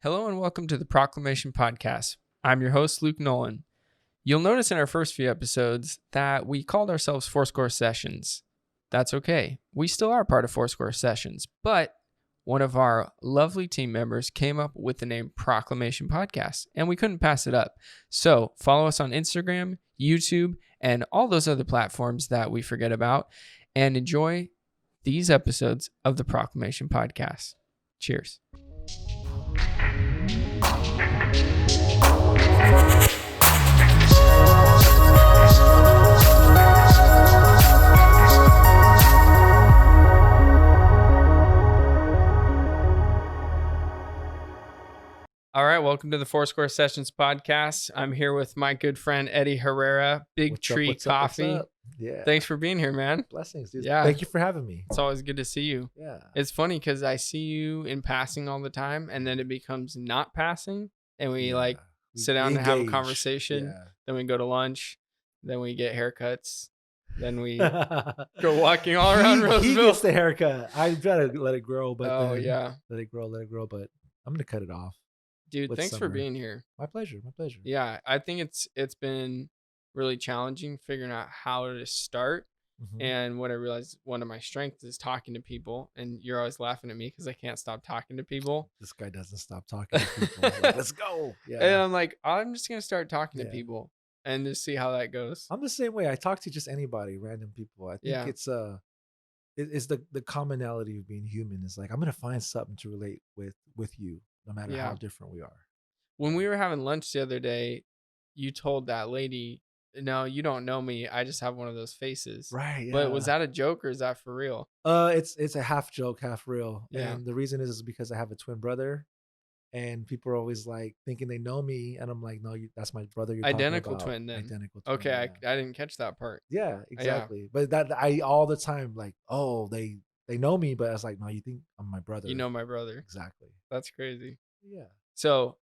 Hello and welcome to the Proclamation Podcast. I'm your host, Luke Nolan. You'll notice in our first few episodes that we called ourselves Foursquare Sessions. That's okay. We still are part of Foursquare Sessions, but one of our lovely team members came up with the name Proclamation Podcast, and we couldn't pass it up. So follow us on Instagram, YouTube, and all those other platforms that we forget about, and enjoy these episodes of the Proclamation Podcast. Cheers. All right, welcome to the Foursquare Sessions podcast. I'm here with my good friend Eddie Herrera, Big Tree Coffee. What's up? Yeah. Thanks for being here, man. Blessings, dude. Yeah. Thank you for having me. It's always good to see you. Yeah. It's funny because I see you in passing all the time, and then it becomes not passing, and we sit down and have a conversation. Yeah. Then we go to lunch. Then we get haircuts. Then we go walking all around Roseville. He gets the haircut. I try to let it grow, but let it grow. But I'm gonna cut it off. Dude, thanks for being here. My pleasure. Yeah, I think it's been really challenging figuring out how to start. Mm-hmm. And what I realized, one of my strengths is talking to people. And you're always laughing at me because I can't stop talking to people. This guy doesn't stop talking to people. Like, let's go. Yeah. And I'm like, I'm just gonna start talking to people and just see how that goes. I'm the same way. I talk to just anybody, random people. I think it's the commonality of being human. Is like I'm gonna find something to relate with you, no matter how different we are. When we were having lunch the other day, you told that lady, "No, you don't know me. I just have one of those faces." Right. Yeah. But was that a joke or is that for real? It's a half joke, half real. Yeah. And the reason is because I have a twin brother, and people are always like thinking they know me, and I'm like, no, that's my brother. You're Identical talking about. twin then. Identical twin. Okay, yeah. I didn't catch that part. Yeah, exactly. But that I all the time like, oh, they know me, but I was like, no, you think I'm my brother? You know my brother. Exactly. That's crazy. Yeah. So,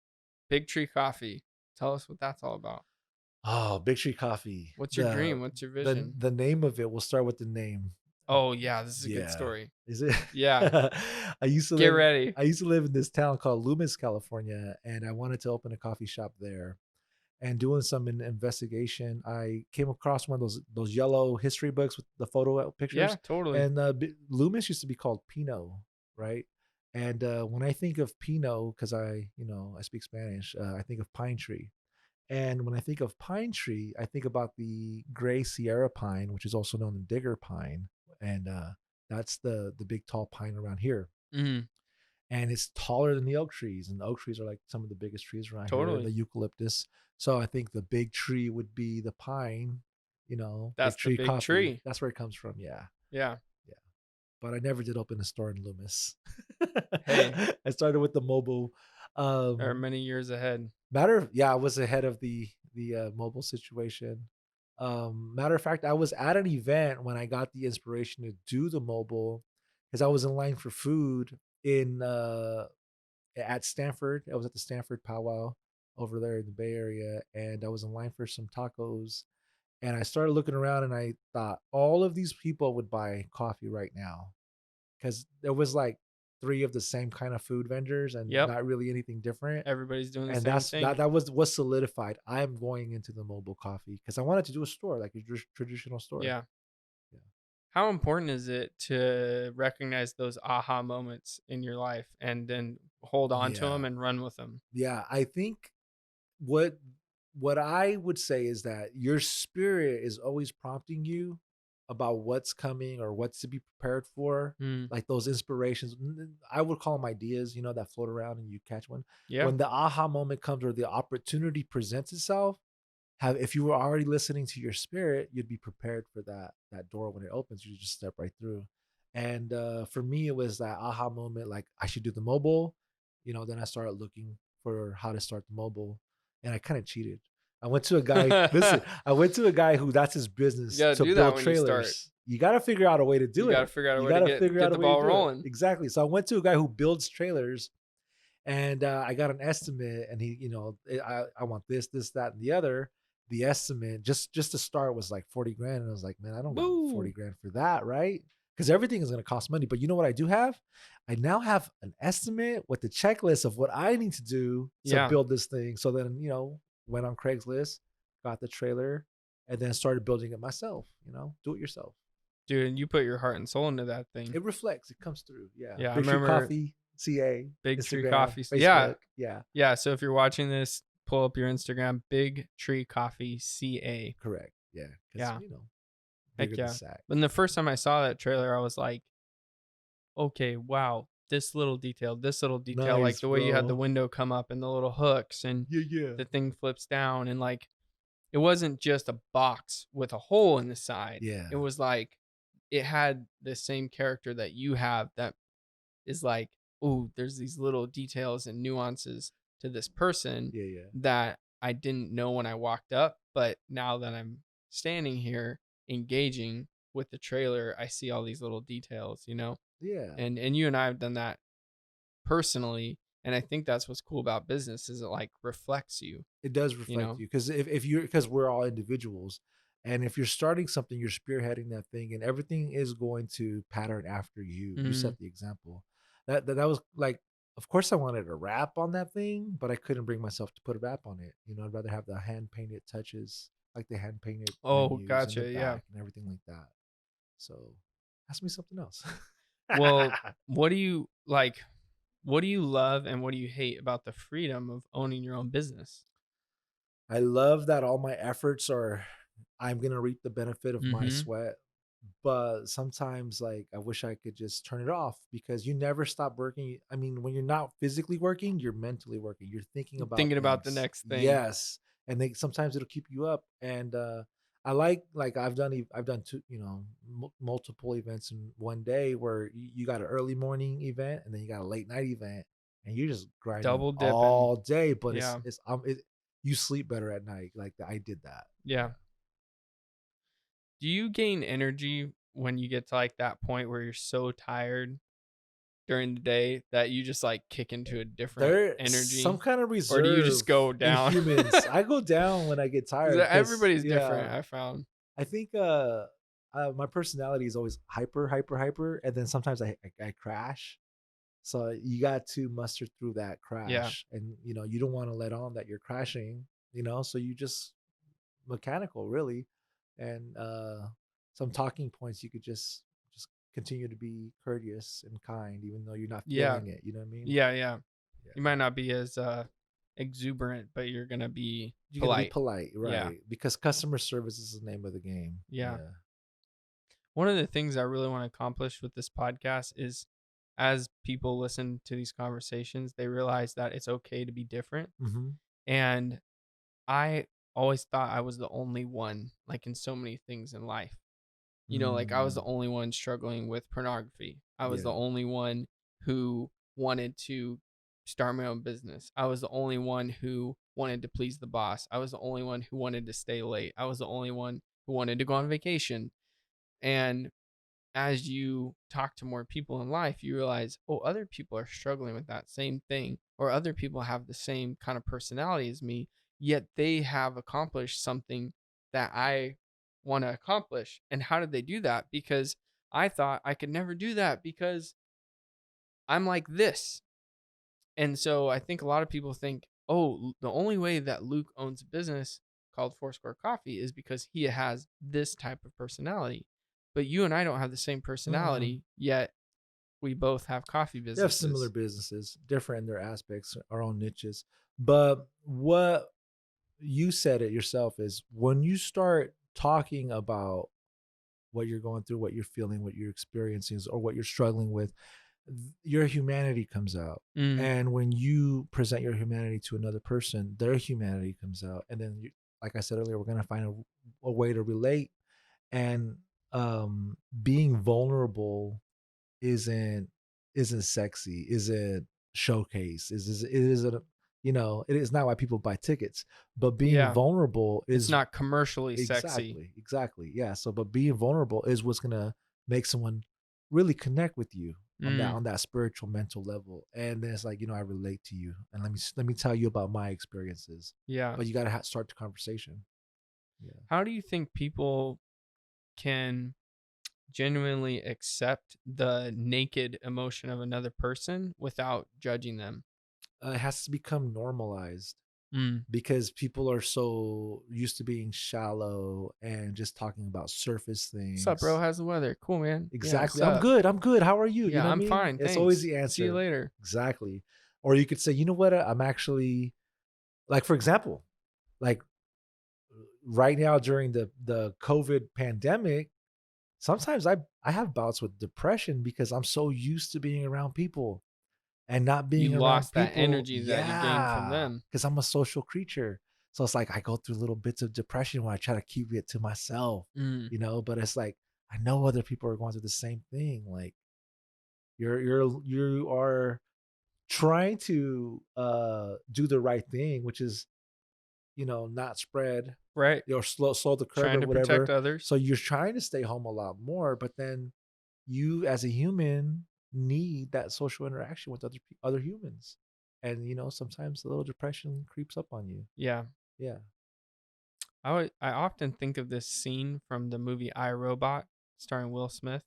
Big Tree Coffee. Tell us what that's all about. Oh, Big Tree Coffee. What's your dream? What's your vision? The name of it. We'll start with the name. Oh yeah, this is a good story. Is it? Yeah. I used to get ready. I used to live in this town called Loomis, California, and I wanted to open a coffee shop there. And doing some investigation, I came across one of those yellow history books with the photo pictures. Yeah, totally. And Loomis used to be called Pinot, right? And when I think of Pinot, because I speak Spanish, I think of pine tree. And when I think of pine tree, I think about the gray Sierra pine, which is also known as digger pine. And that's the big tall pine around here. Mm-hmm. And it's taller than the oak trees. And the oak trees are like some of the biggest trees around here, the eucalyptus. So I think the big tree would be the pine, That's the big tree. That's where it comes from. Yeah. Yeah. But I never did open a store in Loomis. Hey. I started with the mobile. Are many years ahead. I was ahead of the mobile situation. Matter of fact, I was at an event when I got the inspiration to do the mobile because I was in line for food at Stanford. I was at the Stanford powwow over there in the Bay Area, and I was in line for some tacos. And I started looking around, and I thought all of these people would buy coffee right now because there was like 3 of the same kind of food vendors and not really anything different. Everybody's doing the same thing. That was solidified. I am going into the mobile coffee because I wanted to do a store, like a traditional store. Yeah. How important is it to recognize those aha moments in your life and then hold on to them and run with them? Yeah, I think what I would say is that your spirit is always prompting you about what's coming or what's to be prepared for, like those inspirations. I would call them ideas, that float around and you catch one. Yeah. When the aha moment comes or the opportunity presents itself, if you were already listening to your spirit, you'd be prepared for that door when it opens. You just step right through. And for me, it was that aha moment, like I should do the mobile. Then I started looking for how to start the mobile, and I kind of cheated. I went to a guy. Listen, I went to a guy who that's his business to build trailers. You got to figure out a way to do it. You got to figure out a way to get the ball rolling. Exactly. So I went to a guy who builds trailers, and I got an estimate, and he, I want this, that, and the other. The estimate just to start was like $40,000, and I was like, man, I don't want $40,000 for that, right? because everything is going to cost money. But you know what I do have? I now have an estimate with the checklist of what I need to do to build this thing. So then, went on Craigslist, got the trailer, and then started building it myself, do it yourself. Dude, and you put your heart and soul into that thing. It reflects. It comes through. Yeah. Yeah, Big I remember Tree Coffee, CA. Big Instagram, Tree Coffee. Facebook. Yeah. Yeah. So if you're watching this, pull up your Instagram, Big Tree Coffee CA. Correct. Yeah. Yeah. Heck yeah. When the first time I saw that trailer, I was like, okay, wow, this little detail, nice, like the way you had the window come up and the little hooks and yeah. the thing flips down, and like it wasn't just a box with a hole in the side. Yeah. It was like it had the same character that you have, that is like, oh, there's these little details and nuances to this person that I didn't know when I walked up, but now that I'm standing here engaging with the trailer, I see all these little details, Yeah. And you and I have done that personally, and I think that's what's cool about business, is it like reflects you. It does reflect you, because if you're, because we're all individuals, and if you're starting something, you're spearheading that thing, and everything is going to pattern after you. You set the example. That was like, of course I wanted a wrap on that thing, but I couldn't bring myself to put a wrap on it. I'd rather have the hand painted touches, like the hand painted. Oh, gotcha. Yeah. And everything like that. So ask me something else. Well, what do you like? What do you love and what do you hate about the freedom of owning your own business? I love that all my efforts are, I'm going to reap the benefit of my sweat. But sometimes, like, I wish I could just turn it off, because you never stop working. I mean, when you're not physically working, you're mentally working. You're thinking about the next thing. Yes. And sometimes it'll keep you up. And I like I've done two, multiple events in one day, where you got an early morning event and then you got a late night event, and you're just grinding double dipping all day. But yeah. You sleep better at night. Like, I did that. Yeah. Do you gain energy when you get to like that point where you're so tired during the day that you just like kick into a different energy? Some kind of reserve. Or do you just go down? Humans, I go down when I get tired. Everybody's different, I found. I think my personality is always hyper, and then sometimes I crash. So you got to muster through that crash, and you don't want to let on that you're crashing. So you just mechanical, really. And some talking points, you could just continue to be courteous and kind, even though you're not feeling it. You know what I mean? Yeah. You might not be as exuberant, but you're gonna be polite. Right? Yeah. Because customer service is the name of the game. Yeah. One of the things I really want to accomplish with this podcast is, as people listen to these conversations, they realize that it's okay to be different. And I always thought I was the only one, like in so many things in life. Like I was the only one struggling with pornography. I was the only one who wanted to start my own business. I was the only one who wanted to please the boss. I was the only one who wanted to stay late. I was the only one who wanted to go on vacation. And as you talk to more people in life, you realize, oh, other people are struggling with that same thing, or other people have the same kind of personality as me, yet they have accomplished something that I want to accomplish. And how did they do that? Because I thought I could never do that because I'm like this. And so I think a lot of people think, oh, the only way that Luke owns a business called Foursquare Coffee is because he has this type of personality. But you and I don't have the same personality, yet we both have coffee businesses. We have similar businesses, different in their aspects, our own niches. But what you said it yourself is, when you start talking about what you're going through, what you're feeling, what you're experiencing, or what you're struggling with, your humanity comes out. And when you present your humanity to another person, their humanity comes out. And then, like I said earlier, we're going to find a way to relate. And being vulnerable isn't sexy, isn't showcase, it isn't, it is not why people buy tickets. But being vulnerable is, it's not commercially sexy. Exactly. Yeah. So, but being vulnerable is what's gonna make someone really connect with you on that spiritual, mental level. And then it's like, I relate to you, and let me tell you about my experiences. Yeah. But you got to start the conversation. Yeah. How do you think people can genuinely accept the naked emotion of another person without judging them. It has to become normalized Mm. because people are so used to being shallow and just talking about surface What's up, bro? things. How's the weather? Cool, man. Yeah, what's Exactly. I'm up? good. I'm good. How are you? You Yeah, know what I I'm mean? fine. It's always Thanks. the See you answer. later. Exactly. Or you could say, you know what? I'm actually, like, for example, like right now during the COVID pandemic, sometimes I have bouts with depression because I'm so used to being around people and not You being around lost that people. energy that you gained from Yeah, them. because I'm a social creature. So it's like I go through little bits of depression where I try to keep it to myself, Mm. but it's like I know other people are going through the same thing. Like you are trying to do the right thing, which is not spread Right. or slow the curve Trying or to protect whatever. others. So you're trying to stay home a lot more, but then you as a human need that social interaction with other humans, and sometimes a little depression creeps up on you. Yeah. Yeah. I often think of this scene from the movie I, Robot, starring Will Smith.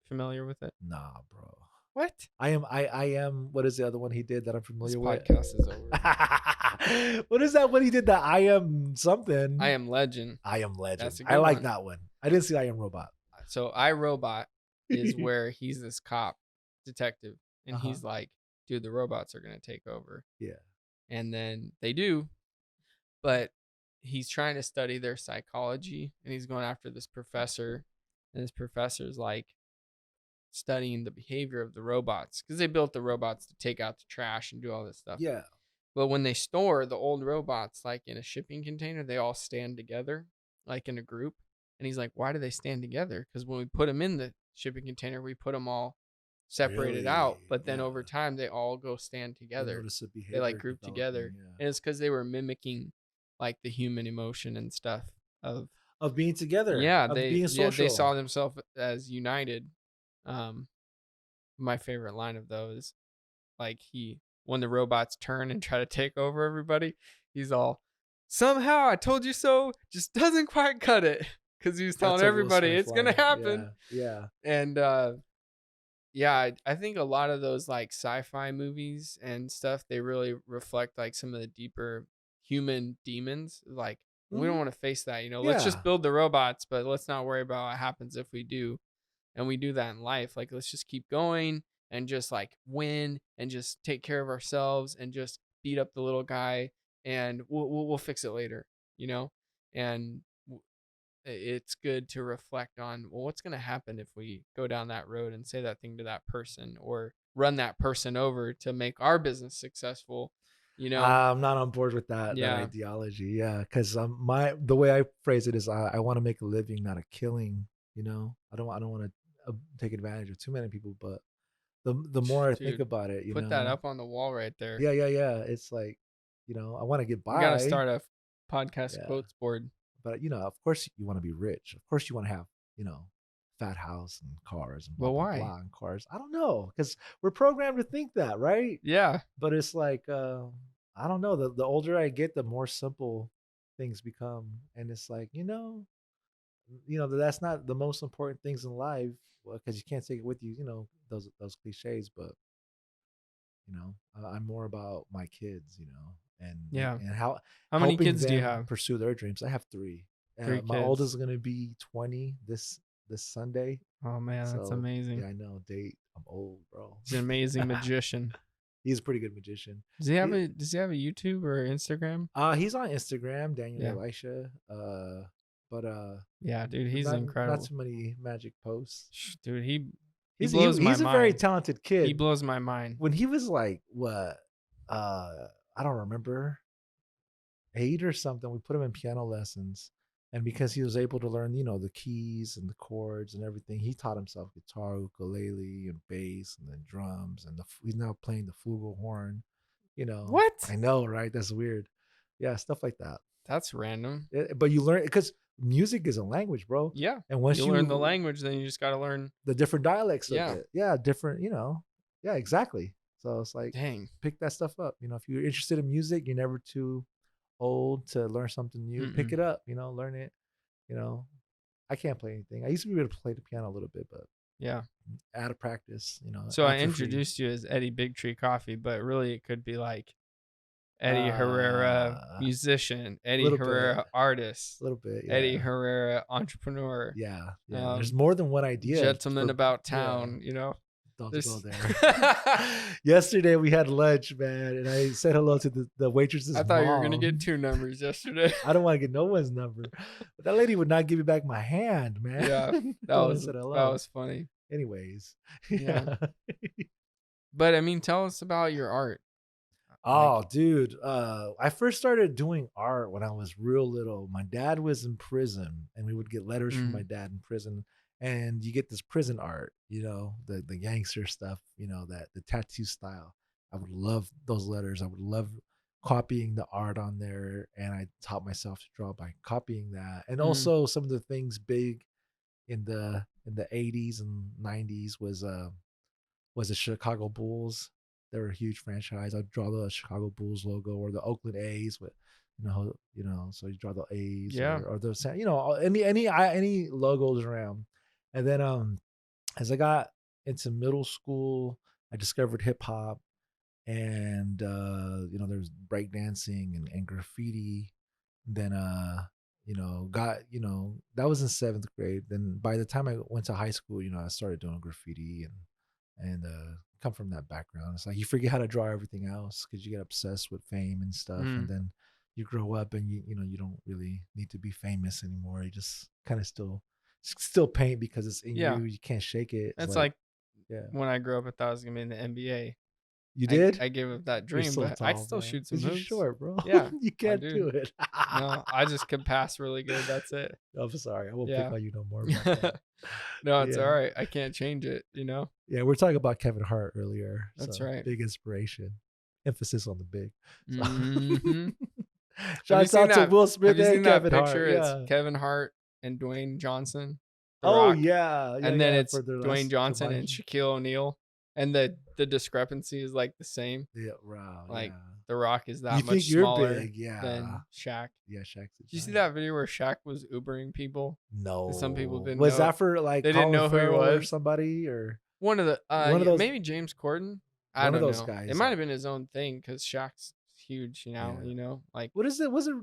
Familiar with it? Nah, bro. What? I am. What is the other one he did that I'm This familiar with? podcast is over. What is that one he did that I am something? I Am Legend. I am legend. That's a I good like one. that one. I didn't see I am robot. So I, Robot is where he's this cop detective, and Uh-huh. he's like, dude, the robots are going to take over. Yeah. And then they do, but he's trying to study their psychology, and he's going after this professor, and this professor's like studying the behavior of the robots because they built the robots to take out the trash and do all this stuff. Yeah. But when they store the old robots like in a shipping container, they all stand together like in a group. And he's like, why do they stand together? Because when we put them in the shipping container, we put them all separated out. Really? But then Yeah. over time, they all go stand They together. notice the They like behavior group developing. together. Yeah. And it's because they were mimicking like the human emotion and stuff of Of being together. yeah, Of being they social. saw themselves as united. Um, my favorite line of those, like when the robots turn and try to take over everybody, he's all, somehow I told you so, just doesn't quite cut it, because he was telling That's a Will everybody Smith it's gonna line. happen. Yeah. And yeah, I think a lot of those like sci-fi movies and stuff, they really reflect like some of the deeper human demons. Like we don't Mhm. want to face that, let's just Yeah. build the robots, but let's not worry about what happens if we do. And we do that in life. Like let's just keep going and just like win and just take care of ourselves and just beat up the little guy, and we'll fix it later, you know? And it's good to reflect on, well, what's going to happen if we go down that road and say that thing to that person or run that person over to make our business successful, I'm not on board with that Yeah. ideology. Yeah, because the way I phrase it is I want to make a living, not a killing. I don't want to take advantage of too many people. But the more I think Dude, about it, put that up on the wall right there. yeah. It's like I want to get We got to by. start a podcast Yeah. quotes board. But of course you want to be rich. Of course you want to have fat house and cars and blah But blah why? blah and cars. I don't know, because we're programmed to think that, right? Yeah. But it's like I don't know. The older I get, the more simple things become, and it's like that's not the most important things in life, because you can't take it with you. Those cliches, but I'm more about my kids, and Yeah. and how How many helping kids do you them have? pursue their dreams. I have three. Three My kids. oldest is gonna be 20 this Sunday. Oh man, that's So amazing. yeah, I know. Date. I'm old, bro. He's an amazing magician. He's a pretty good magician. Does he have a YouTube or Instagram? He's on Instagram, Daniel Yeah. Elisha. But Yeah, dude, he's not incredible. too many magic posts. Dude, he He's blows my he's a mind. very talented kid. He blows my mind. When he was like what, I don't remember, 8 or something, we put him in piano lessons, and because he was able to learn, the keys and the chords and everything, he taught himself guitar, ukulele, and bass, and then drums, and he's now playing the flugelhorn. What? I know, right? That's weird. Yeah, stuff like that. That's random. But you learn, because music is a language, bro. Yeah. And once you learn the language, then you just got to learn the different dialects Yeah. of it. Yeah, different, Yeah, exactly. So it's like, dang. pick that stuff up. If you're interested in music, you're never too old to learn something new. Pick it up, learn it, I can't play anything. I used to be able to play the piano a little bit, but Yeah. out of practice, So I act for free. introduced you as Eddie Big Tree Coffee, but really it could be like Eddie Herrera, A musician, Eddie little bit, Herrera, a artist, little bit, Eddie yeah. Herrera, entrepreneur, Yeah, yeah. There's um, more than one idea gentleman for about yeah. town, you know. Don't go This there. Yesterday we had lunch, man, and I said hello to the waitress's I thought you were mom. gonna get 2 numbers yesterday. I don't want to get no one's number, but that lady would not give me back my hand, man. Yeah, When I said that hello. was funny. Anyways, Yeah. But I mean, tell us about your art. Oh, dude. I first started doing art when I was real little. My dad was in prison, and we would get letters from my dad in prison. And you get this prison art, the gangster stuff, that the tattoo style. I would love those letters. I would love copying the art on there, and I taught myself to draw by copying that. And also some of the things big in the 80s and 90s was the Chicago Bulls. They were a huge franchise. I'd draw the Chicago Bulls logo or the Oakland A's with, so you draw the A's or the, any logos around. And then as I got into middle school, I discovered hip hop, and there was breakdancing and graffiti. Then that was in 7th grade. Then by the time I went to high school, I started doing graffiti and come from that background. It's like you forget how to draw everything else because you get obsessed with fame and stuff, and then you grow up and you don't really need to be famous anymore. You just kind of still paint because it's in you. You can't shake it. That's like when I grew up, I thought I was gonna be in the NBA. You did? I gave up that dream, so but tall, I still man. shoot some You're hoops. short, bro. Yeah, you can't do it. No, I just can pass really good. That's it. I'm sorry. I won't pick on you no more about that. No, it's all right. I can't change it, Yeah, we're talking about Kevin Hart earlier. That's right. Big inspiration. Emphasis on the big. So. Mm-hmm. Shouts out to Will Smith and Kevin Hart. It's Kevin Hart and Dwayne Johnson. Oh, yeah. And then it's Dwayne Johnson and Shaquille O'Neal. And the discrepancy is like the same. Yeah, wow. Like The Rock is that you much think you're smaller big, than Shaq. Yeah, Shaq's Did you see that video where Shaq was Ubering people? No. Some people didn't was know. that for like they didn't know who he was or somebody or one of those, maybe James Corden. I don't know. Those guys. It might have been his own thing because Shaq's huge, like what is it? Was it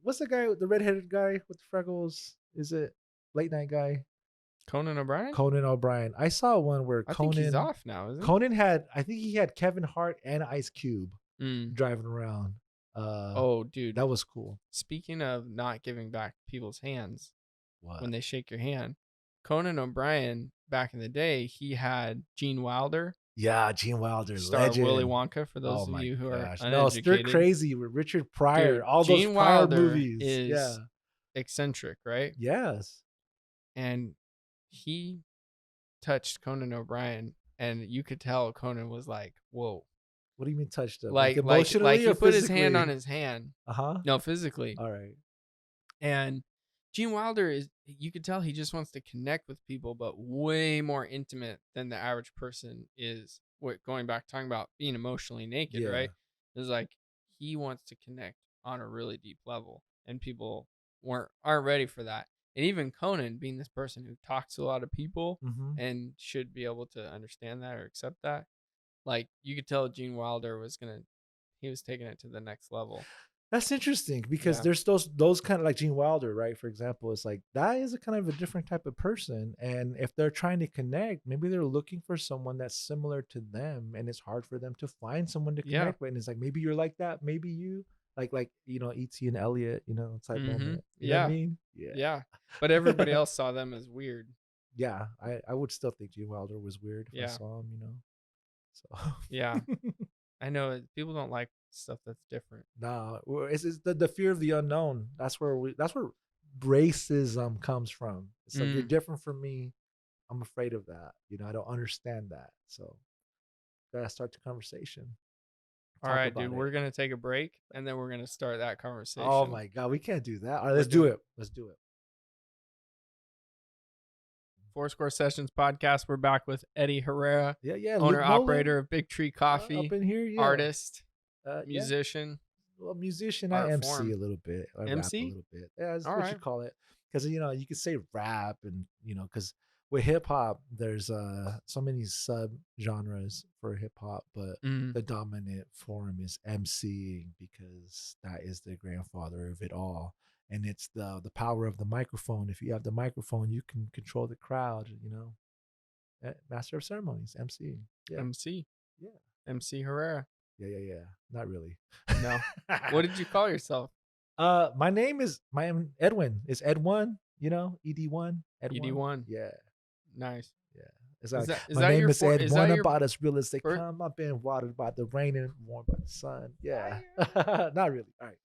what's the guy, the redheaded guy with the freckles? Is it late night guy? Conan O'Brien? Conan O'Brien. I saw one where I think he's off now, isn't he? Conan I think he had Kevin Hart and Ice Cube driving around. Oh, dude. That was cool. Speaking of not giving back people's hands when they shake your hand, Conan O'Brien, back in the day, he had Gene Wilder. Yeah, Gene Wilder. Star legend. Willy Wonka, for those of you who are uneducated. No, Stir Crazy with Richard Pryor. Dude, all Gene those Pryor Wilder movies. Is eccentric, right? Yes. And he touched Conan O'Brien, and you could tell Conan was like, "Whoa." What do you mean touched him? Like emotionally, like he or put physically? his hand on his hand. Uh-huh. No, physically. All right. And Gene Wilder you could tell he just wants to connect with people, but way more intimate than the average person is. Going back, talking about being emotionally naked, right? It's like he wants to connect on a really deep level, and people aren't ready for that. And even Conan, being this person who talks to a lot of people and should be able to understand that or accept that, like you could tell Gene Wilder he was taking it to the next level. That's interesting because there's those kind of like Gene Wilder, right? For example, it's like that is a kind of a different type of person. And if they're trying to connect, maybe they're looking for someone that's similar to them, and it's hard for them to find someone to connect with. And it's like, maybe you're like that, maybe you like E.T. and Elliot, type moment. You know what I mean? Yeah. But everybody else saw them as weird. Yeah, I would still think Gene Wilder was weird if I saw him, So yeah, I know people don't like stuff that's different. No, it's the fear of the unknown. That's where racism comes from. It's like, you're different from me. I'm afraid of that. I don't understand that. So gotta start the conversation. All right, dude, we're gonna take a break and then we're gonna start that conversation. Oh my God, we can't do that. All right, let's do it. Foursquare Sessions podcast. We're back with Eddie Herrera, owner operator of Big Tree Coffee, up in here, artist, musician. Well, musician, I art MC form? a little bit. I rap a MC? little bit. Yeah, that's All what you right. call it. Because you could say rap, and because with hip hop, there's so many sub genres for hip hop, but Mm, the dominant form is MCing because that is the grandfather of it all, and it's the power of the microphone. If you have the microphone, you can control the crowd. Master of ceremonies, MCing. Yeah, MC. yeah, MC Herrera. yeah. Not really. No. What did you call yourself? My name is Edwin. It's Ed1, ED1, Ed1. ED1. Yeah, Nice. yeah. It's Is like that is my that name your is for? Is that Ed1. your About as real as they first? come. I've been watered by the rain and warmed by the sun. Yeah, not really. All right.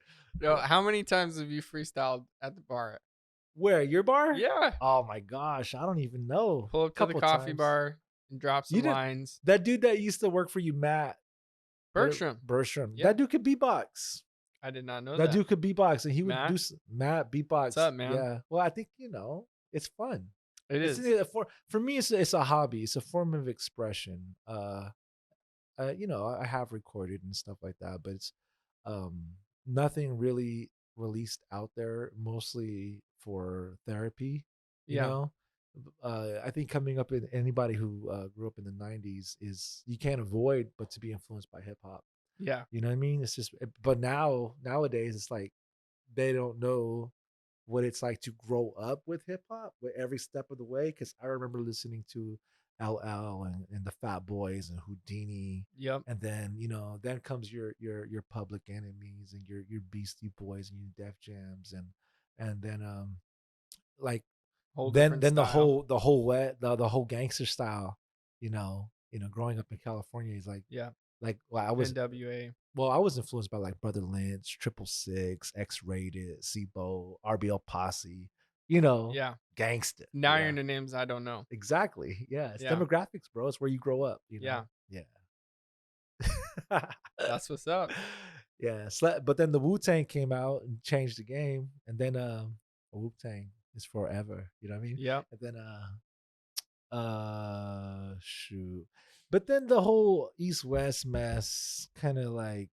No. How many times have you freestyled at the bar? Where your bar? Yeah. Oh my gosh, I don't even know. Pull up to the Couple coffee times. bar and drop You some did lines. that dude that used to work for you, Matt Bertram. Bertram. Yeah. That dude could beatbox. I did not know That that. dude could beatbox, and he would Matt? Matt beatbox. What's up, man? Yeah. Well, I think it's fun. It It's is. for me. It's a hobby. It's a form of expression. I have recorded and stuff like that, but it's um nothing really released out there. Mostly for therapy. You Yeah. know. I think coming up in anybody who grew up in the '90s is you can't avoid but to be influenced by hip hop. Yeah. You know what I mean? It's just, but nowadays, it's like they don't know what it's like to grow up with hip hop with every step of the way. Because I remember listening to LL and the Fat Boys and Houdini, Yep. and then then comes your Public Enemies and your Beastie Boys and your Def Jams and then like Whole then different then style. the whole gangster style, growing up in California is Yeah. well, NWA. I was influenced by like Brother Lynch, Triple Six, X Rated, Sibo, RBL Posse, Yeah. gangsta. Now you're into names I don't know. Exactly. Yeah, it's Yeah. demographics, bro. It's where you grow up. Yeah. Yeah. That's what's up. Yeah. But then the Wu Tang came out and changed the game, and then Wu Tang is forever. You know what I mean? Yep. And then shoot. But then the whole East West mess kind of like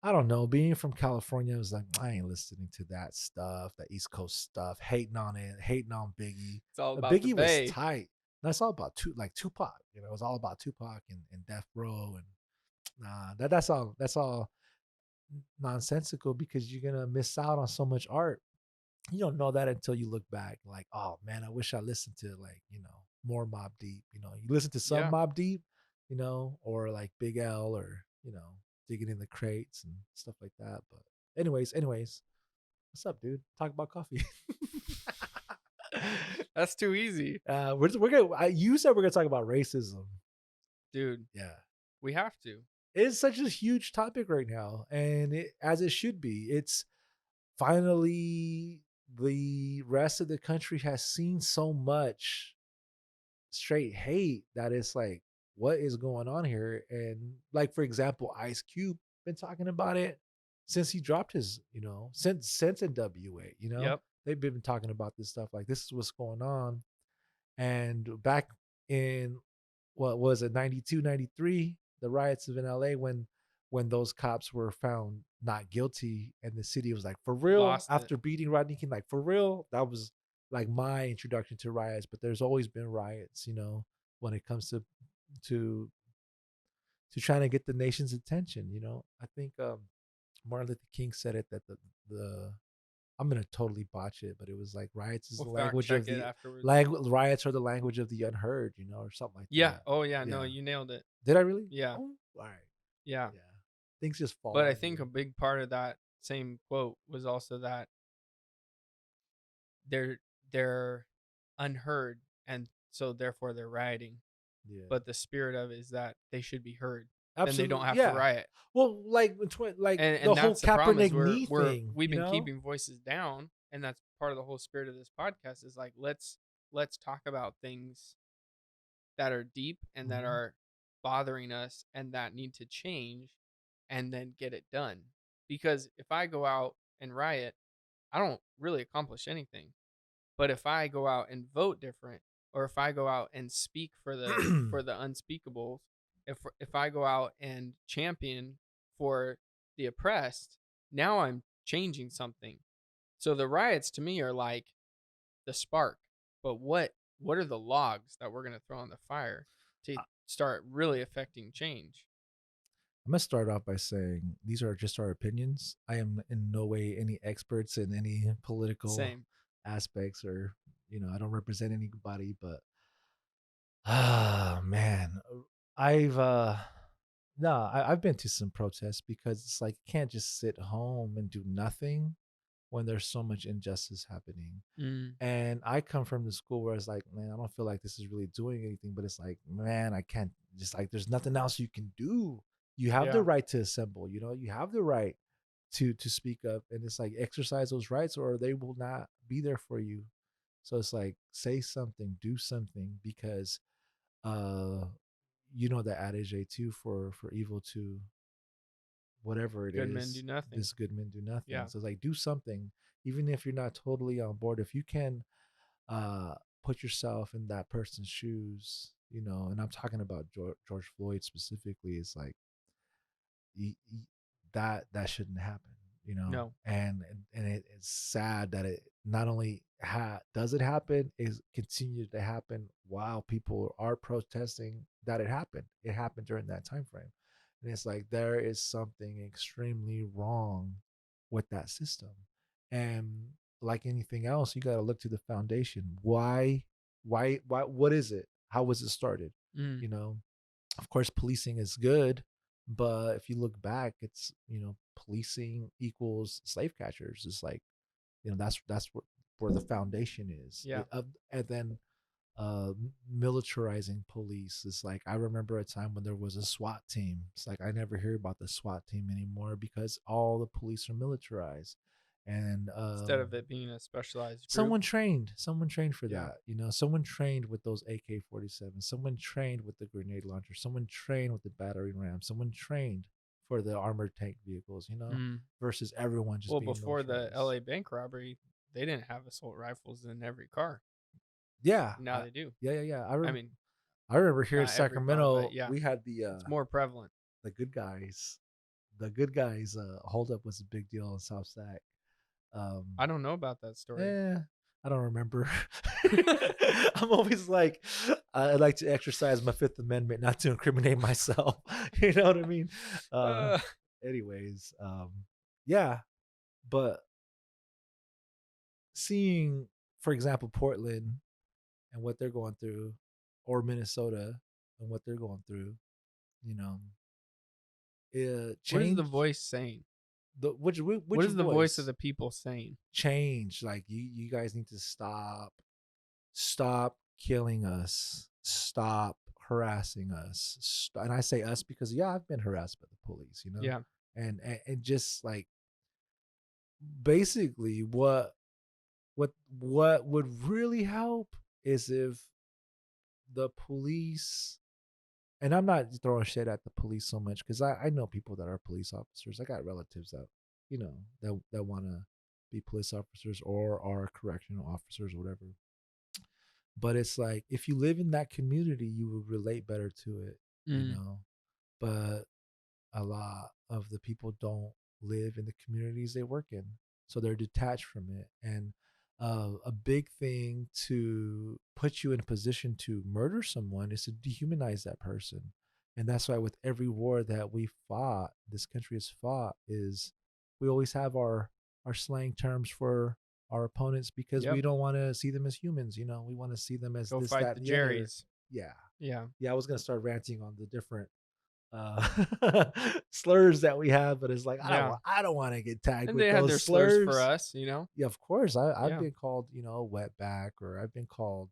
I don't know. Being from California, I was like, I ain't listening to that stuff, that East Coast stuff, hating on it, hating on Biggie. It's all But about the Biggie was Bay. tight. That's all about Tupac. It was all about Tupac and Death Row, and that's all nonsensical because you're gonna miss out on so much art. You don't know that until you look back, like, oh man, I wish I listened to more Mob Deep. You listen to some Yeah. Mob Deep, or like Big L, or digging in the crates and stuff like that. But anyways, what's up, dude? Talk about coffee. That's too easy. We're gonna. You said we're gonna talk about racism. Dude, Yeah, we have to. it's such a huge topic right now, and as it should be. It's finally the rest of the country has seen so much straight hate that it's like, what is going on here? And like, for example, Ice Cube been talking about it since he dropped his, since NWA, Yep. they've been talking about this stuff. Like, this is what's going on. And back in what was it, 92, 93, the riots in LA, when those cops were found not guilty, and the city was like, for real, Lost it. after beating Rodney King, like, for real. That was like my introduction to riots. But there's always been riots, when it comes to trying to get the nation's attention. I think Martin Luther King said it, that the I'm gonna totally botch it, but it was like, riots is We'll the fact language check of it the afterwards. riots are the language of the unheard, or something like Yeah. that. Oh yeah. No, Yeah. you nailed it. Did I really? Yeah. Oh, all right. Yeah. Yeah. Things just fall. But I on think you. a big part of that same quote was also that they're unheard, and so therefore they're rioting. Yeah. But the spirit of it is that they should be heard. Then they Absolutely. don't have to Yeah. riot. Well, like And the whole that's the problem, is Kaepernick thing. we've been keeping voices down, and that's part of the whole spirit of this podcast, is like, let's talk about things that are deep and that Mhm. are bothering us and that need to change, and then get it done. Because if I go out and riot, I don't really accomplish anything. But if I go out and vote different, or if I go out and speak for the unspeakables, if I go out and champion for the oppressed. Now I'm changing something. So the riots to me are like the spark. But what are the logs that we're going to throw on the fire to start really affecting change? I'm gonna start off by saying these are just our opinions. I am in no way any experts in any political Same. aspects, or I don't represent anybody. But man, I've no, I've been to some protests because it's like you can't just sit home and do nothing when there's so much injustice happening. Mm, And I come from the school where it's like, man, I don't feel like this is really doing anything, but it's like, man, I can't, just like there's nothing else you can do. You have the yeah. right to assemble, you have the right to speak up, and it's like exercise those rights or they will not be there for you. So it's like say something, do something, because uh that adage too, for evil to whatever it Good men do is, nothing. this good men do nothing. Yeah. So it's like do something, even if you're not totally on board. If you can uh put yourself in that person's shoes, and I'm talking about George Floyd specifically. It's like that shouldn't happen, No. and it's sad that it not only does it happen, is continues to happen while people are protesting that it happened during that time frame. And it's like there is something extremely wrong with that system. And like anything else, you got to look to the foundation. Why what is it? How was it started? Mm. you know of course policing is good, but if you look back, it's policing equals slave catchers. It's like that's where the foundation is. Yeah. And then uh militarizing police is like, I remember a time when there was a SWAT team. It's like I never hear about the SWAT team anymore because all the police are militarized. And Instead of it being a specialized group. someone trained for Yeah. that. Someone trained with those AK-47, someone trained with the grenade launcher, someone trained with the battering ram, someone trained for the armored tank vehicles, Mm. versus everyone just Well, being before the militarized. LA bank robbery, they didn't have assault rifles in every car. Yeah, Now they do. yeah. I mean, I remember here in not every car, but Sacramento, yeah, we had the it's more prevalent. the good guys. The good guys holdup was a big deal in South Sac. Um, I don't know about that story. I don't remember. I'm always like, I like to exercise my Fifth Amendment, not to incriminate myself. You know what I mean? Uh, Uh, anyways, yeah, but seeing, for example, Portland and what they're going through, or Minnesota and what they're going through, you know, what is the change voice saying? the What which is the voice of voice the people saying? change. Like you guys need to stop killing us, stop harassing us. And I say us because yeah, I've been harassed by the police, Yeah. and just like basically what would really help is if the police, and I'm not throwing shit at the police so much because I know people that are police officers. I got relatives that that want to be police officers or are correctional officers or whatever. But it's like if you live in that community, you would relate better to it. Mm. But a lot of the people don't live in the communities they work in, so they're detached from it. And a big thing to put you in a position to murder someone is to dehumanize that person. And that's why with every war that we fought, this country has fought, is we always have our slang terms for our opponents because Yep. we don't want to see them as humans. We want to see them as Go this, fight that, the and the other. Jerry's. Yeah, Yeah. yeah. I was gonna start ranting on the different slurs that we have, but it's like Yeah. I don't want to get tagged And with they had their those slurs for slurs. us. Yeah, of course. I've Yeah. been called a wetback, or I've been called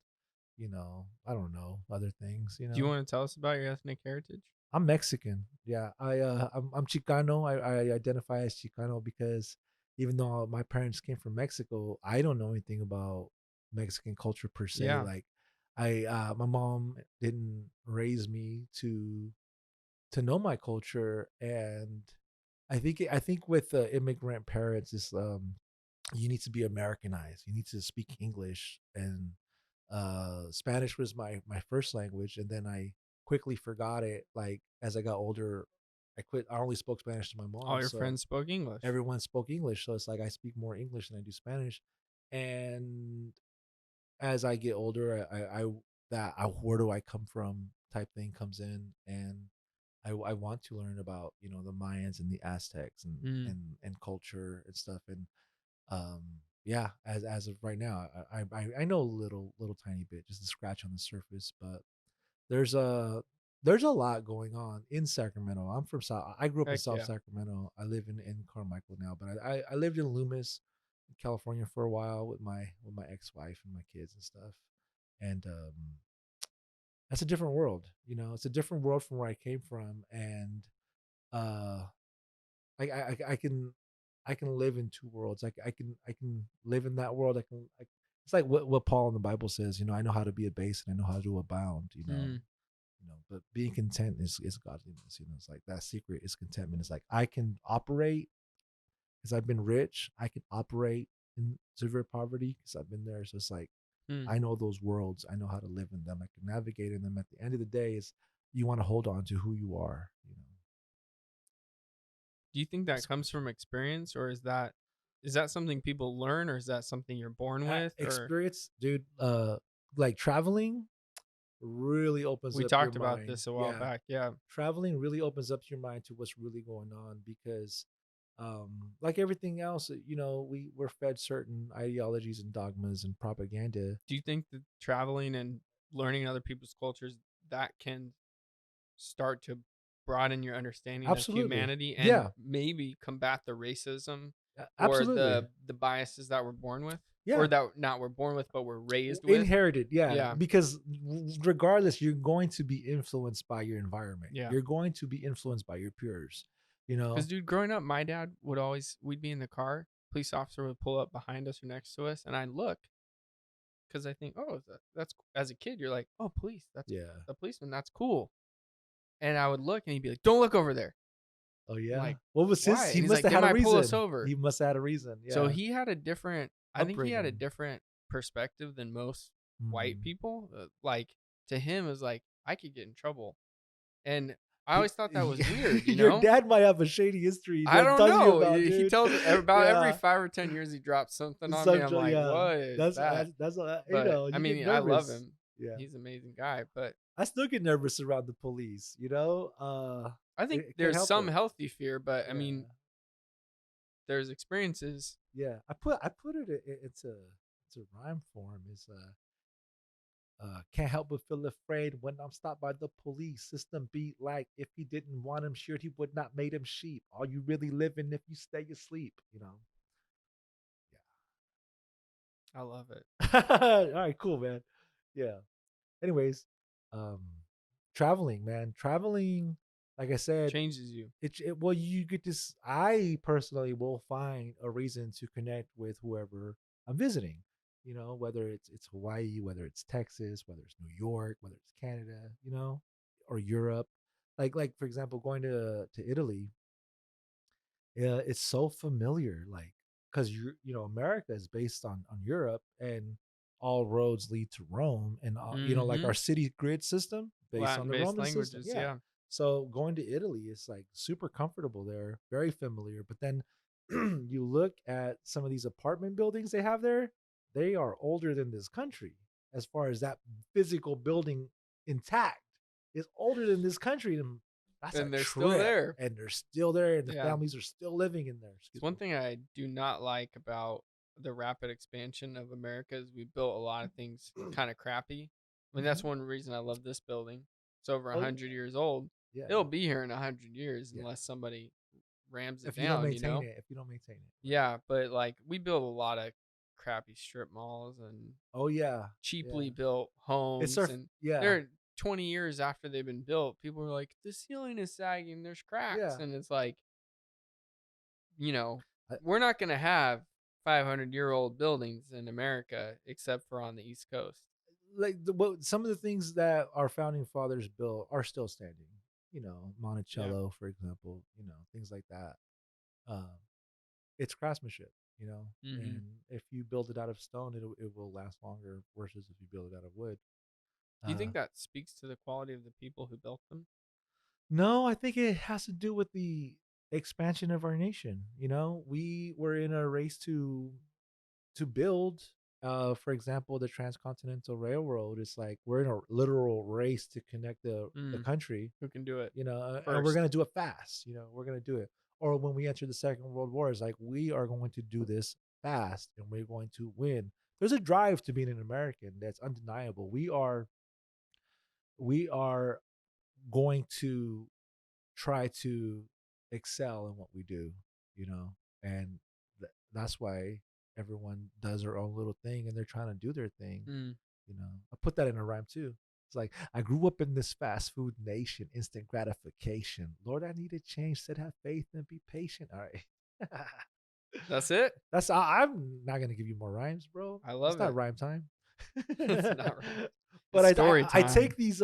I don't know, other things. Do you want to tell us about your ethnic heritage? I'm Mexican. Yeah, I'm Chicano. I identify as Chicano because even though my parents came from Mexico, I don't know anything about Mexican culture per se. Yeah. Like my mom didn't raise me to know my culture. And I think with immigrant parents is you need to be Americanized, you need to speak English. And Spanish was my first language, and then I quickly forgot it, like as I got older, I only spoke Spanish to my All mom, your so friends spoke English. everyone spoke English. So it's like I speak more English than I do Spanish. And as I get older, where do I come from type thing comes in, and I want to learn about the Mayans and the Aztecs and Mm, culture and stuff. And um yeah, as of right now, I know a little tiny bit, just a scratch on the surface. But there's a there's a lot going on in Sacramento. I'm from South. I grew up in heck South yeah. Sacramento. I live in Carmichael now, but I lived in Loomis, California for a while with my ex-wife and my kids and stuff. And that's a different world. It's a different world from where I came from. And uh I can live in two worlds. I can live in that world. It's like what Paul in the Bible says. I know how to be abased and I know how to abound. Mm, But being content is godliness. It's like that secret is contentment. It's like I can operate because I've been rich. I can operate in severe poverty because I've been there. So it's like mm. I know those worlds. I know how to live in them. I can navigate in them. At the end of the day, is you want to hold on to who you are. Do you think that It's comes from experience, or is that something people learn, or is that something you're born with? Or experience, dude. Like traveling really opens we up your talked about mind. this a while Yeah, back. Yeah. traveling really opens up your mind to what's really going on because like everything else, we're fed certain ideologies and dogmas and propaganda. Do you think that traveling and learning other people's cultures that can start to broaden your understanding of Absolutely. humanity and Yeah. maybe combat the racism or Absolutely. the biases that we're born with, or Yeah. that not we're born with but we're raised with? Inherited, yeah, Yeah. because regardless, you're going to be influenced by your environment. Yeah. You're going to be influenced by your peers. you Because, know dude, growing up, my dad we'd be in the car, police officer would pull up behind us or next to us, and I'd look because I think, oh, that's as a kid, you're like, oh, police, that's yeah. a policeman, that's cool. And I would look, and he'd be like, don't look over there. Oh I'm yeah, like, what was his? why? He And he's must like, have they had a might pull us reason. over. He must have had a reason. So Yeah. he had a different, I think he had a Upbringing. different perspective than most white Mhm. people. Like, to him, it was like, I could get in trouble. And I He, always thought that was weird, your dad might have a shady history. He I don't tells me know. about, He dude. tells about every Yeah. 5 or 10 years he drops something on me. I'm Some, like, yeah. what is that? But I You get mean, I love nervous. him. Yeah. He's an amazing guy. But I still get nervous around the police. I think It can't there's help some it. healthy fear. But I Yeah. mean, there's experiences. Yeah. I put it into rhyme form. Is Can't help but feel afraid when I'm stopped by the police. System beat like if he didn't want him sheared, he would not made him sheep. Are you really living if you stay asleep? I love it. Yeah. All right, cool, man. Yeah. Anyways, um, traveling, man. Traveling, like I said, Changes you. well, you get this. I personally will find a reason to connect with whoever I'm visiting. Whether it's Hawaii, whether it's Texas, whether it's New York, whether it's Canada, or Europe. Like for example, going to Italy. Yeah, it's so familiar, like because America is based on Europe, and all roads lead to Rome, and like Mm-hmm. our city grid system based on the Latin-based Roman system. languages. Yeah. Yeah. So going to Italy is like super comfortable there, very familiar. But then you look at some of these apartment buildings they have there, they are older than this country as far as that physical building intact is older than this country. And that's a And they're still trip. there. And they're still there, and the Yeah. families are still living in there. It's Excuse one me. thing I do not like about the rapid expansion of America is we built a lot of things kind of crappy. I mean, that's Mhm. one reason I love this building. It's over Oh 100 years old. yeah, It'll be here in 100 years yeah. unless somebody rams it If you don't down, maintain it, right? Yeah, but like we built a lot of crappy strip malls and Oh yeah, yeah. cheaply built It's homes, our and yeah, they're 20 years after they've been built, people are like, the ceiling is sagging, there's cracks. yeah. And it's like, you know, I, we're not going to have 500-year-old buildings in America except for on the East Coast. like some of the things that our founding fathers built are still standing. Yeah. Monticello, for example. Things like that. Um, it's craftsmanship. Hmm. And if you build it out of stone, it will last longer versus if you build it out of wood. Do you Uh, think that speaks to the quality of the people who built them? No, I think it has to do with the expansion of our nation. You know, we were in a race to build, for example, the transcontinental railroad. It's like we're in a literal race to connect the Mm, country, who can do it you know, and we're first? going to do it fast. You know, we're going to do it. Or when we enter the Second World War, it's like we are going to do this fast and we're going to win. There's a drive to being an American that's undeniable. We are going to try to excel in what we do, you know, and that's why everyone does their own little thing and they're trying to do their thing, Mm. you know. I put that in a rhyme too. It's like, I grew up in this fast food nation, instant gratification. Lord, I need a change. Said have faith and be patient. All right. That's it. I'm not gonna give you more rhymes, bro. I It's love not it. rhyme time. It's not right. But It's I story I time. take these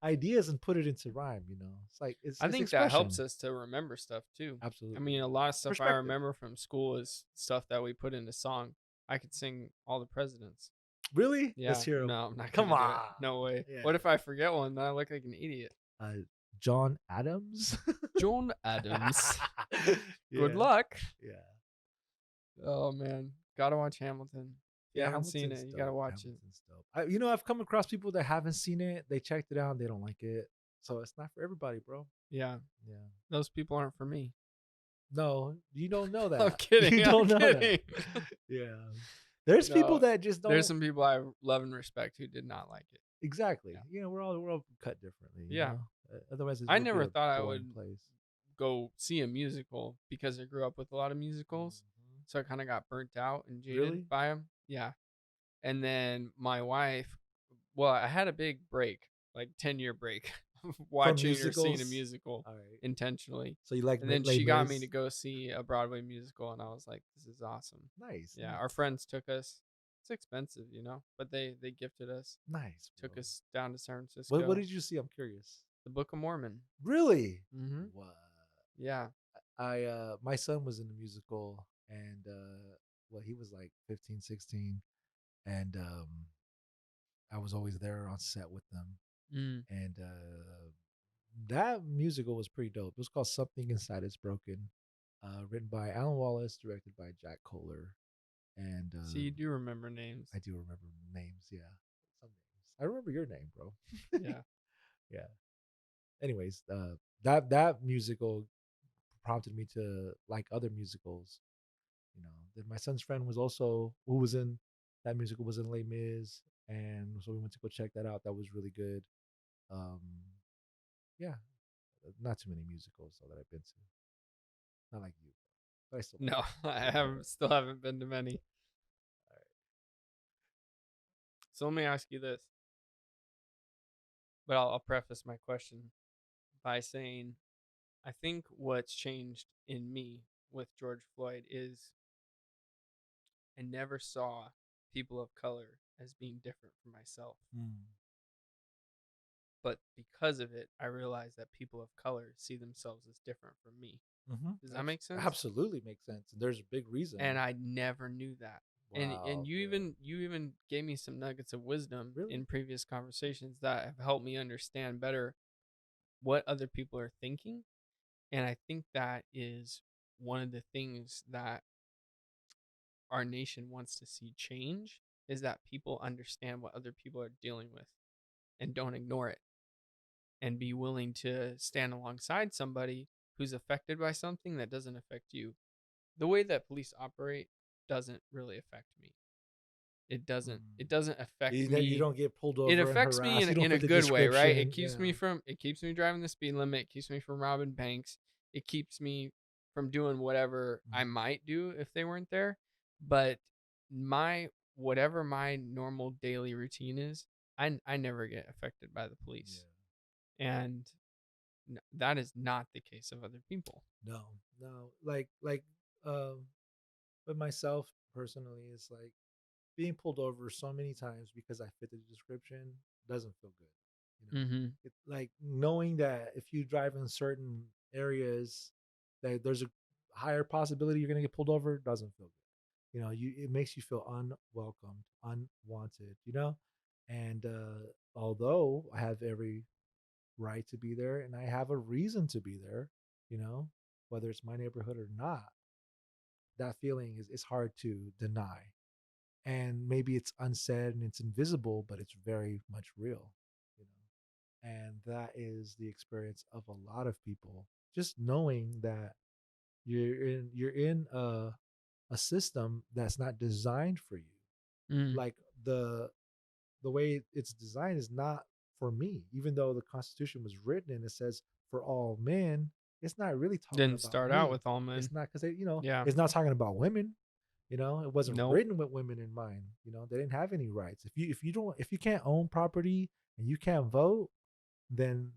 ideas and put it into rhyme. You know, it's like I it's think that helps expression. us to remember stuff too. I Absolutely, mean, a lot of stuff I perspective. remember from school is stuff that we put into song. I could sing all the presidents. Really? Let's Yeah, hear them. no, I'm not Come gonna do on. it. No way. Yeah. What if I forget one? Then I look like an idiot. Uh, John Adams. John Adams. Good Yeah. luck. Yeah. Oh man, gotta watch Hamilton. If you Yeah. haven't seen Hamilton's it, you gotta dope. watch it. Hamilton's dope. You know, I've come across people that haven't seen it. They checked it out and they don't like it. So it's not for everybody, bro. Yeah, Yeah. those people aren't for me. No, you don't know I'm that. You kidding. I'm don't know that. kidding. Yeah. There's people No, that just there's don't. some people I love and respect who did not like it. Exactly. Yeah, You know, we're all cut differently, you yeah. know? Otherwise, it I would be never a thought I boring would place. go see a musical because I grew up with a lot of musicals, Mhm. so I kind of got burnt out and jaded Really? by them. Yeah, and then my wife, well, I had a big break, like 10-year break, of From watching or seeing a musicals? musical All right. intentionally. So you like And then Les she got me to Mis? go see a Broadway musical, and I was like, "This is awesome." Nice, Yeah, our nice. friends took us. It's expensive, you know, but they gifted us. Nice, bro. Took us down to San What Francisco. did you see? I'm curious. The Book of Mormon. Really? Mm-hmm. What? Yeah. I my son was in the musical and well, he was like 15, 16, and I was always there on set with them. Mm. And that musical was pretty dope. It was called Something Inside Is Broken, written by Alan Wallace, directed by Jack Kohler, and See, you do remember names. I do remember names. Yeah, some names. I remember your name, bro. Yeah. Yeah. Anyways, that musical prompted me to like other musicals. You know, then my son's friend was also who was in that musical was in Les Mis, and so we went to go check that out. That was really good. Um, yeah, not too many musicals though that I've been to. Not like you, but I still like No, it. I haven't. Still haven't been to many. All So let me ask you this, but I'll preface my question by saying I think what's changed in me with George Floyd is I never saw people of color as being different from myself. right. But because of it, I realized that people of color see themselves as different from me. Mm-hmm. Does that make sense? Absolutely makes sense. And there's a big reason. And I never knew that. And Wow. you Yeah. even gave me some nuggets of wisdom Really? in previous conversations that have helped me understand better what other people are thinking. And I think that is one of the things that our nation wants to see change is that people understand what other people are dealing with and don't ignore it and be willing to stand alongside somebody who's affected by something that doesn't affect you. The way that police operate doesn't really affect me. It doesn't. Mm. It doesn't affect You me. don't get pulled It over and affects me harassed. You don't in a fit the good way, right? description. Yeah. It keeps me driving the speed limit. It keeps me from robbing banks. It keeps me from doing whatever I Mhm. might do if they weren't there. But my whatever my normal daily routine is, I never get affected by the Yeah. police, and that is not the case of other people. No, no. Like um with myself personally, it's like being pulled over so many times because I fit the description doesn't feel good. You know, Mm-hmm. it's like knowing that if you drive in certain areas, that there's a higher possibility you're gonna get pulled over doesn't feel good. You know, it makes you feel unwelcomed, unwanted. You know, and although I have every right to be there and I have a reason to be there, you know, whether it's my neighborhood or not, that feeling is hard to deny. And maybe it's unsaid and it's invisible, but it's very much real, you know. And that is the experience of a lot of people. Just knowing that you're in a system that's not designed for you. Mm. Like the way it's designed is not for me. Even though the Constitution was written and it says for all men, it's not really talking Didn't about start out me. with all men. It's not because Yeah. it's not talking about women. It wasn't Nope. written with women in mind. They didn't have any rights. If you can't own property and you can't vote, then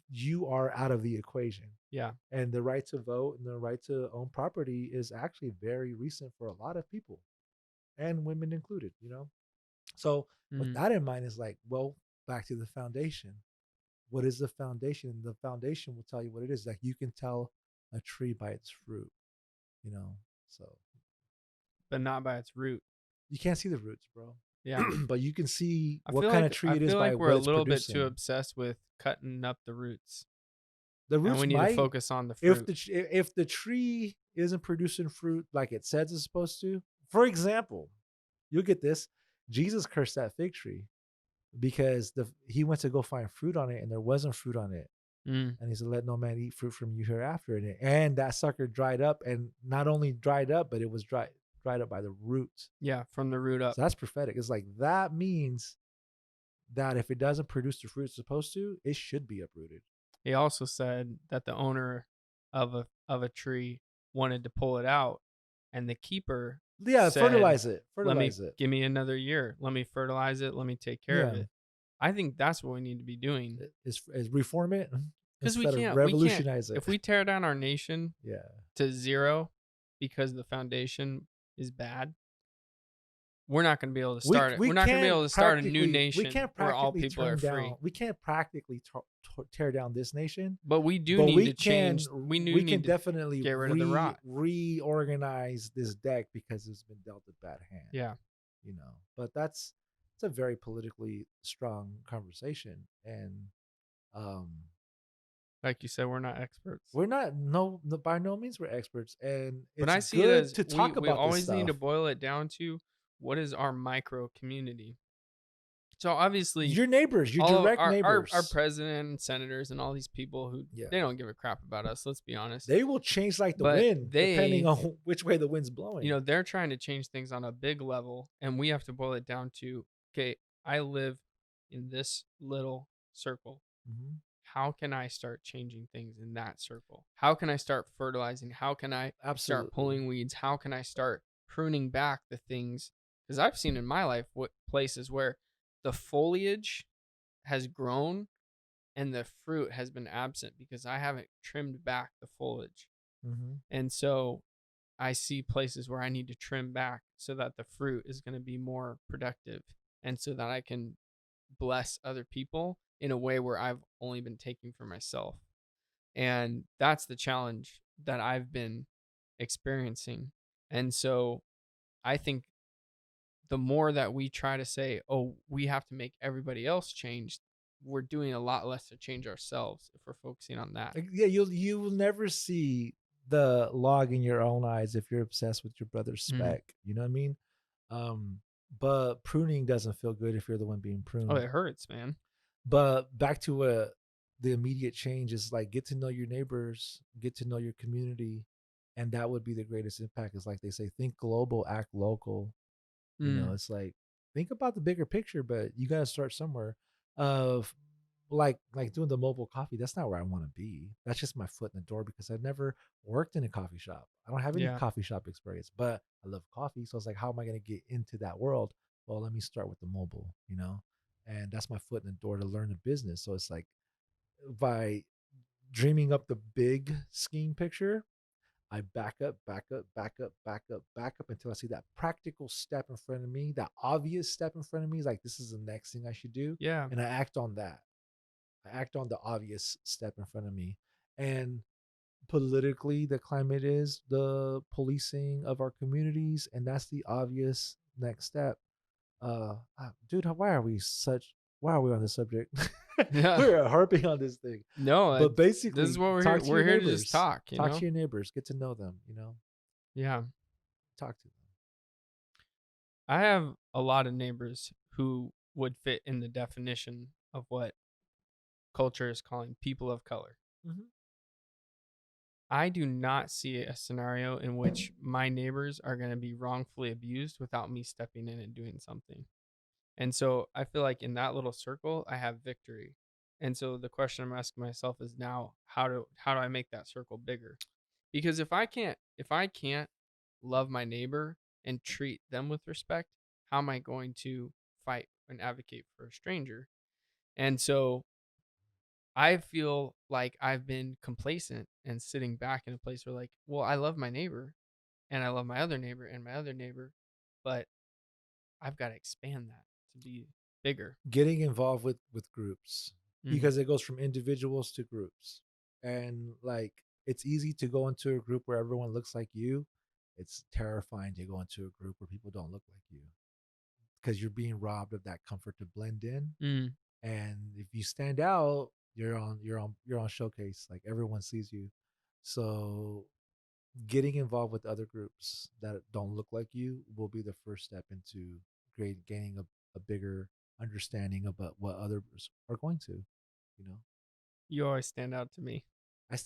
you are out of the equation. Yeah. And the right to vote and the right to own property is actually very recent for a lot of people, and women included. So with Mm. that in mind, is like, well, back to the foundation. What is the foundation? The foundation will tell you what it is. Like you can tell a tree by its fruit, you know. So But not by its root. you can't see the roots, bro. Yeah. But you can see I what feel kind like of tree it is feel by like we're what a it's little bit too producing. obsessed with cutting up the roots. The And roots we need to might, focus on the if fruit. the tree isn't producing fruit like it says it's supposed to. For example, you'll get this. Jesus cursed that fig tree because he went to go find fruit on it and there wasn't fruit on it. Mm. And he said, let no man eat fruit from you hereafter. And that sucker dried up, and not only dried up, but it was dried up by the roots. Yeah, from the root up. So that's prophetic. It's like that means that if it doesn't produce the fruit it's supposed to, it should be uprooted. He also said that the owner of a tree wanted to pull it out, and the keeper said, fertilize it. Give me another year. Let me fertilize it. Let me take care of it. I think that's what we need to be doing. Is reform it because we instead of can't revolutionize it. If we tear down our nation Yeah. to zero because the foundation is bad, we're not going to be able to start it. We're not going to be able to start a new nation where all people are free. We can't practically tear down this nation, but we do need to change. We can definitely get rid of the rot. Reorganize this deck because it's been dealt a bad hand. Yeah. But it's a very politically strong conversation, and like you said, we're not experts. We're not by no means we're experts, and it's but I see good it as to talk about. We always this stuff. need to boil it down to what is our micro community. So obviously, your neighbors, your direct neighbors, our president and senators, and all these people who they don't give a crap about us. Let's be honest. They will change like the wind, depending on which way the wind's blowing. They're trying to change things on a big level, and we have to boil it down to, okay, I live in this little circle. Mm-hmm. How can I start changing things in that circle? How can I start fertilizing? How can I start pulling weeds? How can I start pruning back the things? Because I've seen in my life places where the foliage has grown and the fruit has been absent because I haven't trimmed back the foliage. Mm-hmm. And so I see places where I need to trim back so that the fruit is going to be more productive and so that I can bless other people in a way where I've only been taking for myself. And that's the challenge that I've been experiencing. And so I think the more that we try to say, oh, we have to make everybody else change, we're doing a lot less to change ourselves if we're focusing on that. Yeah, you will never see the log in your own eyes if you're obsessed with your brother's speck. Mm-hmm. You know what I mean? But pruning doesn't feel good if you're the one being pruned. Oh, it hurts, man. But back to the immediate change is like, get to know your neighbors, get to know your community, and that would be the greatest impact. Is like they say, think global, act local. It's like, think about the bigger picture, but you got to start somewhere. Of like doing the mobile coffee, that's not where I want to be. That's just my foot in the door because I've never worked in a coffee shop. I don't have any coffee shop experience, but I love coffee. So it's like, how am I going to get into that world? Well, let me start with the mobile, and that's my foot in the door to learn the business. So it's like, by dreaming up the big scheme picture, I back up until I see that practical step in front of me, that obvious step in front of me. Is like, this is the next thing I should do. Yeah. And I act on that. I act on the obvious step in front of me. And politically, the climate is the policing of our communities. And that's the obvious next step. Dude, why are we on this subject? Yeah. We're harping on this thing. No, But basically, this is what we're talk here. to We're your here to neighbors. just talk, Talk to your neighbors. Get to know them, Yeah. talk to them. I have a lot of neighbors who would fit in the definition of what culture is calling people of color. Mm-hmm. I do not see a scenario in which my neighbors are going to be wrongfully abused without me stepping in and doing something. And so I feel like in that little circle, I have victory. And so the question I'm asking myself is now, how do I make that circle bigger? Because if I can't love my neighbor and treat them with respect, how am I going to fight and advocate for a stranger? And so I feel like I've been complacent and sitting back in a place where, like, well, I love my neighbor and I love my other neighbor and my other neighbor, but I've got to expand that to be bigger. Getting involved with groups, Mm. because it goes from individuals to groups, and like it's easy to go into a group where everyone looks like you. It's terrifying to go into a group where people don't look like you, because you're being robbed of that comfort to blend in. Mm. And if you stand out, you're on showcase, like everyone sees you. So getting involved with other groups that don't look like you will be the first step into gaining a bigger understanding about what others are going to, you know. You always stand out to me. Like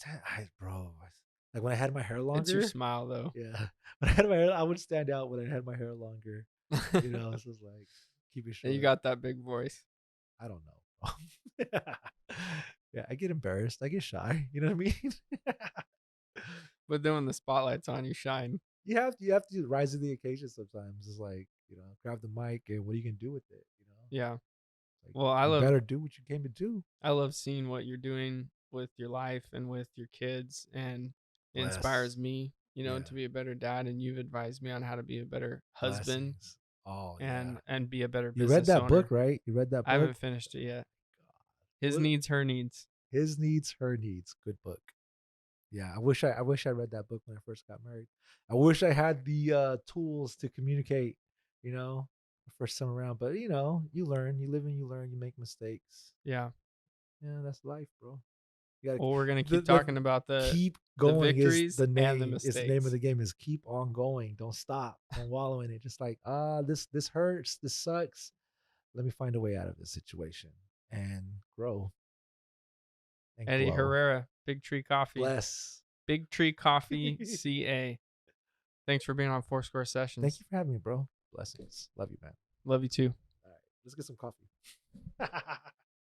when I had my hair It's your longer. smile, though. Yeah, when I had my hair, I would stand out when I had my hair longer. This was like, keep it short. You got that big voice. I don't know. Yeah, I get embarrassed. I get shy. You know what I mean? But then when the spotlight's on, you shine. You have to rise to the occasion sometimes. It's like, grab the mic and what are you gonna do with it? Yeah. Like, Well, you better do what you came to do. I love seeing what you're doing with your life and with your kids, and it Bless. inspires me, Yeah. to be a better dad, and you've advised me on how to be a better husband. Blessings. Oh, and yeah. and be a better You business read that owner. book, right? You read that book? I haven't finished it yet. His Needs, Her Needs. His Needs, Her Needs. Good book. Yeah, I wish I read that book when I first got married. I wish I had the tools to communicate, the first time around. But you learn, you live and you learn, you make mistakes. Yeah. Yeah, that's life, bro. You gotta, Well, we're gonna keep talking about the keep going. victories Is the name? and the It's the name of the mistakes. game. Is keep on going. Don't stop. Don't wallow in it. Just like this hurts. This sucks. Let me find a way out of this situation and grow. And Eddie glow. Herrera, Big Tree Coffee. Bless. Big Tree Coffee CA. Thanks for being on Foursquare Sessions. Thank you for having me, bro. Blessings. Love you, man. Love you too. All right, let's get some coffee.